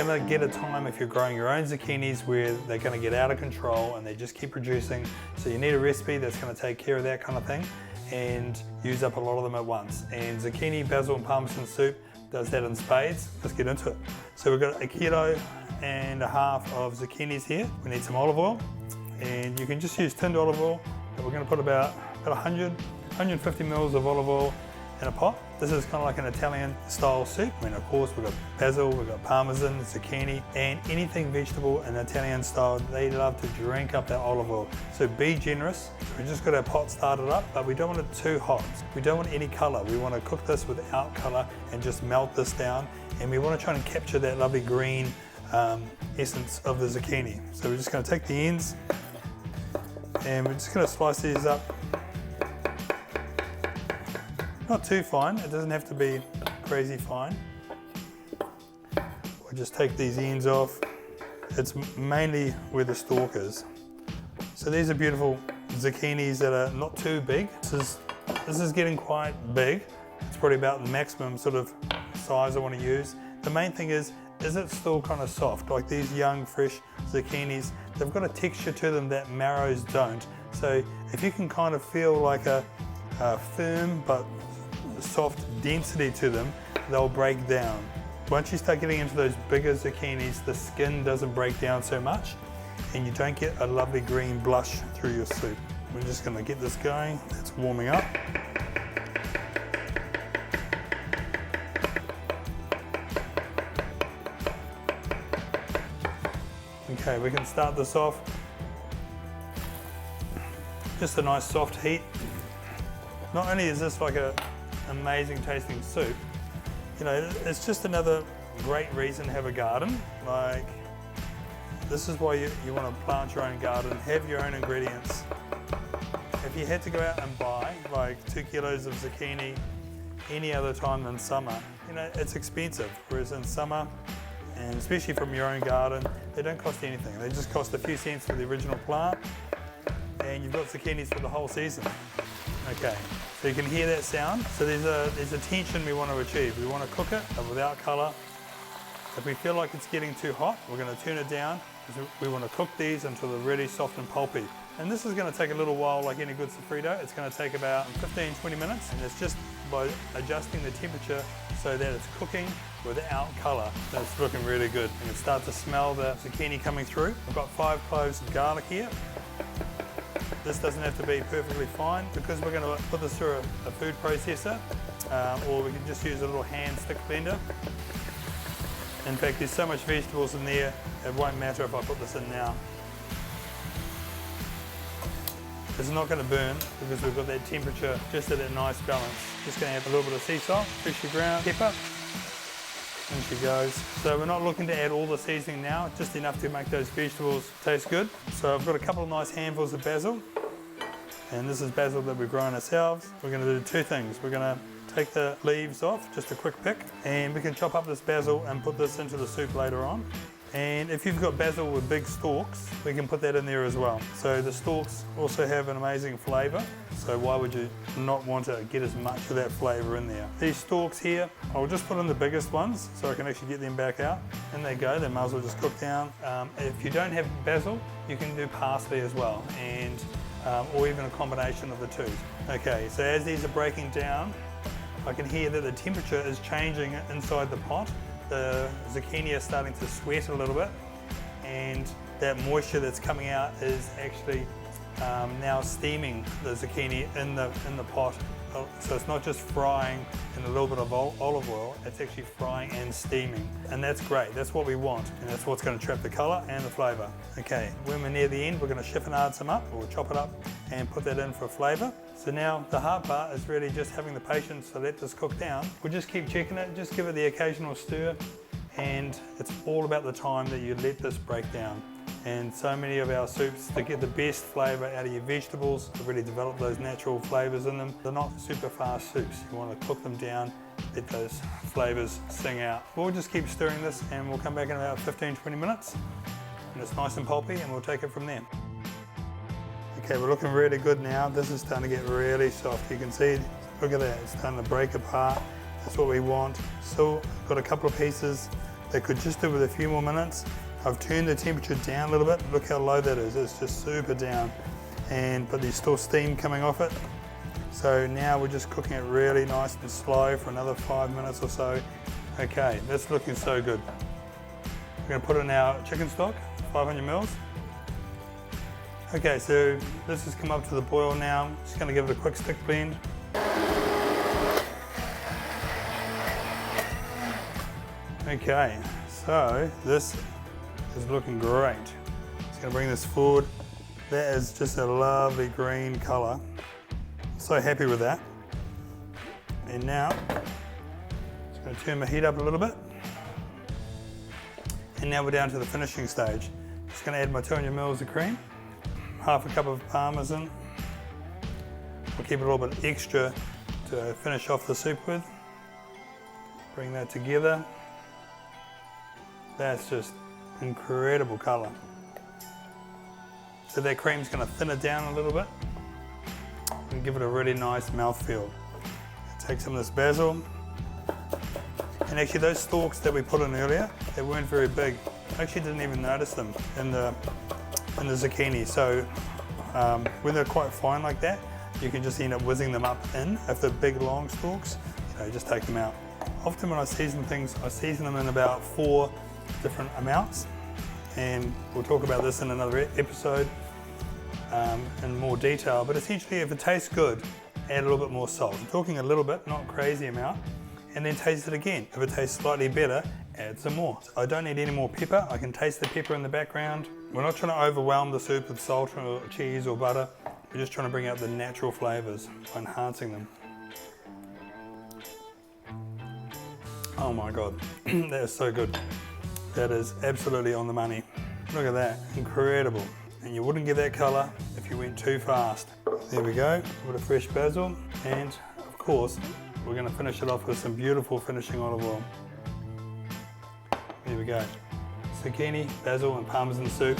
going to get a time if you're growing your own zucchinis where they're going to get out of control and they just keep producing. So you need a recipe that's going to take care of that kind of thing and use up a lot of them at once. And zucchini, basil and Parmesan soup does that in spades. Let's get into it. So we've got 1.5 kilos of zucchinis here. We need some olive oil, and you can just use tinned olive oil, but we're going to put about 150 mils of olive oil in a pot. This is kind of like an Italian style soup. I mean, of course, we've got basil, we've got parmesan, zucchini, and anything vegetable in Italian style, they love to drink up that olive oil. So be generous. So we just got our pot started up, but we don't want it too hot. We don't want any color. We want to cook this without color and just melt this down. And we want to try and capture that lovely green essence of the zucchini. So we're just going to take the ends and we're just going to slice these up. Not too fine, it doesn't have to be crazy fine. We'll just take these ends off. It's mainly where the stalk is. So these are beautiful zucchinis that are not too big. This is getting quite big. It's probably about the maximum sort of size I want to use. The main thing is it still kind of soft? Like these young, fresh zucchinis, they've got a texture to them that marrows don't. So if you can kind of feel like a firm but soft density to them, they'll break down. Once you start getting into those bigger zucchinis, the skin doesn't break down so much and you don't get a lovely green blush through your soup. We're just going to get this going. It's warming up. Okay, we can start this off. Just a nice soft heat. Not only is this like an amazing tasting soup, you know, it's just another great reason to have a garden. Like, this is why you want to plant your own garden, have your own ingredients. If you had to go out and buy like 2 kilos of zucchini any other time than summer, you know, it's expensive. Whereas in summer, and especially from your own garden, they don't cost anything. They just cost a few cents for the original plant, and you've got zucchinis for the whole season. Okay, so you can hear that sound. So there's a tension we want to achieve. We want to cook it without colour. If we feel like it's getting too hot, we're going to turn it down. We want to cook these until they're really soft and pulpy. And this is going to take a little while, like any good sofrito. It's going to take about 15-20 minutes, and it's just by adjusting the temperature so that it's cooking without colour. That's looking really good. You can start to smell the zucchini coming through. I've got 5 cloves of garlic here. This doesn't have to be perfectly fine because we're going to put this through a food processor, or we can just use a little hand stick blender. In fact, there's so much vegetables in there, it won't matter if I put this in now. It's not going to burn because we've got that temperature just at a nice balance. Just going to add a little bit of sea salt, freshly ground pepper. In she goes. So we're not looking to add all the seasoning now, just enough to make those vegetables taste good. So I've got a couple of nice handfuls of basil, and this is basil that we've grown ourselves. We're going to do 2 things. We're going to take the leaves off, just a quick pick, and we can chop up this basil and put this into the soup later on. And if you've got basil with big stalks, we can put that in there as well. So the stalks also have an amazing flavour, so why would you not want to get as much of that flavour in there? These stalks here, I'll just put in the biggest ones so I can actually get them back out. And they go, they might as well just cook down. If you don't have basil, you can do parsley as well, and or even a combination of the two. Okay, so as these are breaking down, I can hear that the temperature is changing inside the pot. The zucchini is starting to sweat a little bit, and that moisture that's coming out is actually now steaming the zucchini in the pot. So it's not just frying in a little bit of olive oil, it's actually frying and steaming. And that's great, that's what we want, and that's what's going to trap the colour and the flavour. Okay, when we're near the end, we're going to chiffonade some up, or chop it up and put that in for flavour. So now the hard part is really just having the patience to let this cook down. We'll just keep checking it, just give it the occasional stir, and it's all about the time that you let this break down. And so many of our soups, to get the best flavour out of your vegetables, to really develop those natural flavours in them, they're not super fast soups. You want to cook them down, let those flavours sing out. We'll just keep stirring this, and we'll come back in about 15-20 minutes. And it's nice and pulpy, and we'll take it from there. Okay, we're looking really good now. This is starting to get really soft. You can see, look at that, it's starting to break apart. That's what we want. So I've got a couple of pieces They could just do with a few more minutes. I've turned the temperature down a little bit. Look how low that is. It's just super down. But there's still steam coming off it. So now we're just cooking it really nice and slow for another 5 minutes or so. Okay, that's looking so good. We're going to put in our chicken stock, 500 mils. Okay, so this has come up to the boil now. Just going to give it a quick stick blend. Okay, so this is looking great. Just going to bring this forward. That is just a lovely green colour. So happy with that. And now, just going to turn my heat up a little bit. And now we're down to the finishing stage. Just going to add my 200 mils of cream, half a cup of Parmesan. We'll keep a little bit extra to finish off the soup with. Bring that together. That's just incredible colour. So that cream's going to thin it down a little bit and give it a really nice mouthfeel. Take some of this basil. And actually those stalks that we put in earlier, they weren't very big. I actually didn't even notice them in the zucchini. So when they're quite fine like that, you can just end up whizzing them up in. If they're big long stalks, just take them out. Often when I season things, I season them in about 4 different amounts. And we'll talk about this in another episode in more detail. But essentially, if it tastes good, add a little bit more salt. I'm talking a little bit, not a crazy amount. And then taste it again. If it tastes slightly better, add some more. I don't need any more pepper. I can taste the pepper in the background. We're not trying to overwhelm the soup with salt or cheese or butter. We're just trying to bring out the natural flavours by enhancing them. Oh my God, that is so good. That is absolutely on the money. Look at that, incredible. And you wouldn't get that colour if you went too fast. There we go, a bit of fresh basil. And of course, we're going to finish it off with some beautiful finishing olive oil. There we go. Zucchini, basil and Parmesan soup.